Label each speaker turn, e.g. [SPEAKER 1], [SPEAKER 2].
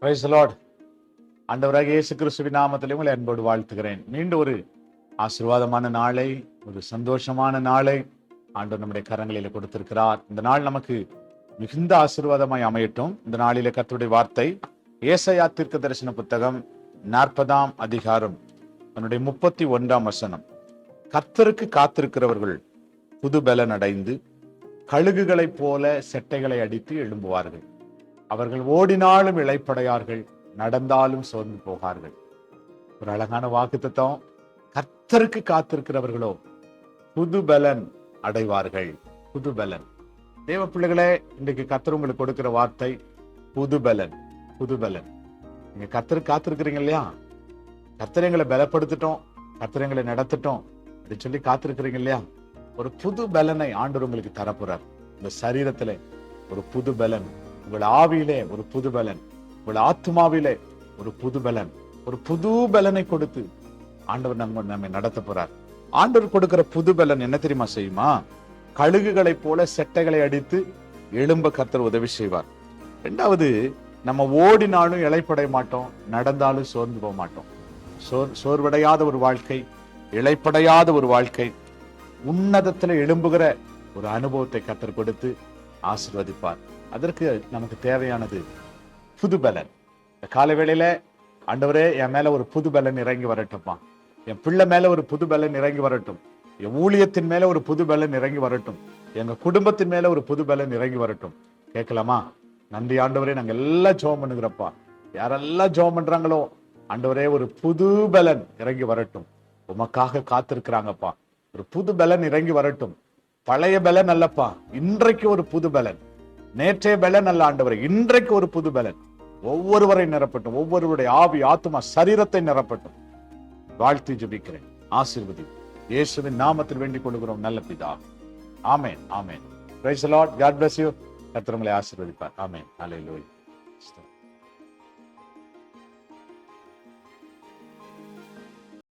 [SPEAKER 1] Price the Lord. ஆண்டவராகிய இயேசு கிறிஸ்துவின் நாமத்திலே உங்களை அன்போடு வாழ்த்துகிறேன். மீண்டும் ஒரு ஆசீர்வாதமான நாளை, ஒரு சந்தோஷமான நாளை ஆண்டவர் நம்முடைய கரங்களில் கொடுத்திருக்கிறார். இந்த நாள் நமக்கு மிகுந்த ஆசீர்வாதமாய் அமையட்டும். இந்த நாளிலே கர்த்தருடைய வார்த்தை ஏசாயா தீர்க்க தரிசன புத்தகம் 40ஆம் அதிகாரம் அதனுடைய 31ஆம் வசனம். கர்த்தருக்கு காத்திருக்கிறவர்கள் புது பலன் அடைந்து கழுகுகளைப் போல செட்டைகளை அடித்து எழும்புவார்கள். அவர்கள் ஓடினாலும் இளைப்படையார்கள், நடந்தாலும் சோர்ந்து போகார்கள். ஒரு அழகான வாக்குத்தத்தம். கர்த்தருக்கு காத்திருக்கிறவர்களோ புது பலன் அடைவார்கள். புது பலன். தேவ பிள்ளைகளே, இன்றைக்கு கர்த்தர் உங்களுக்கு கொடுக்கிற வார்த்தை புது பலன். புது பலன். நீங்க கர்த்தருக்கு காத்திருக்கிறீங்க இல்லையா? கர்த்தர் எங்களை பலப்படுத்திட்டோம், கர்த்தர் எங்களை நடத்திட்டோம் அப்படின்னு சொல்லி காத்திருக்கிறீங்க இல்லையா? ஒரு புது பலனை ஆண்டவர் உங்களுக்கு தரப்போறார். இந்த சரீரத்துல ஒரு புது பலன், உங்கள் ஆவியிலே ஒரு புது பலன், உங்கள் ஆத்மாவிலே ஒரு புது பலன், ஒரு புது பலனை கொடுத்து ஆண்டவர் நம்மை நடத்த போறார். ஆண்டவர் கொடுக்கிற புது பலன் என்ன தெரியுமா செய்யுமா? கழுகுகளைப் போல செட்டைகளை அடித்து எழும்ப கர்த்தர் உதவி செய்வார். இரண்டாவது, நம்ம ஓடினாலும் இளைப்படைய மாட்டோம், நடந்தாலும் சோர்ந்து போக மாட்டோம். சோர்வடையாத ஒரு வாழ்க்கை, இளைப்படையாத ஒரு வாழ்க்கை, உன்னதத்துல எழும்புகிற ஒரு அனுபவத்தை கர்த்தர் கொடுத்து ஆசீர்வதிப்பார். அதற்கு நமக்கு தேவையானது புது பலன். இந்த காலை வேளையில ஆண்டவரே, என் மேல ஒரு புது பலன் இறங்கி வரட்டும்ப்பா. என் பிள்ளை மேல ஒரு புது பலன் இறங்கி வரட்டும். என் ஊழியத்தின் மேல ஒரு புது பலன் இறங்கி வரட்டும். எங்க குடும்பத்தின் மேல ஒரு புது பலன் இறங்கி வரட்டும். கேட்கலாமா? நன்றி ஆண்டவரே, நாங்க எல்லாம் ஜெபம் பண்ணுகிறப்பா. யாரெல்லாம் ஜெபம் பண்றாங்களோ ஆண்டவரே, ஒரு புது பலன் இறங்கி வரட்டும். உமக்காக காத்திருக்கிறாங்கப்பா. ஒரு புது பலன் இறங்கி வரட்டும். பழைய பலன் அல்லப்பா, இன்றைக்கு ஒரு புது பலன். நேற்றைய பலன் அல்ல ஆண்டவரே, இன்றைக்கு ஒரு புது பலன் ஒவ்வொருவரை நிரப்பட்டும். ஒவ்வொருவருடைய ஆவி, ஆத்துமா, சரீரத்தை நிரப்பட்டும். வாழ்த்தி ஜெபிக்கிறேன். ஆசீர்வதி இயேசுவின் நாமத்தில் வேண்டிக் கொள்கிறோம் நல்ல பிதா. ஆமென், ஆமென். Praise the Lord. God bless you. கர்த்தர் உங்களை ஆசீர்வதிப்பார். ஆமென். ஹல்லேலூயா.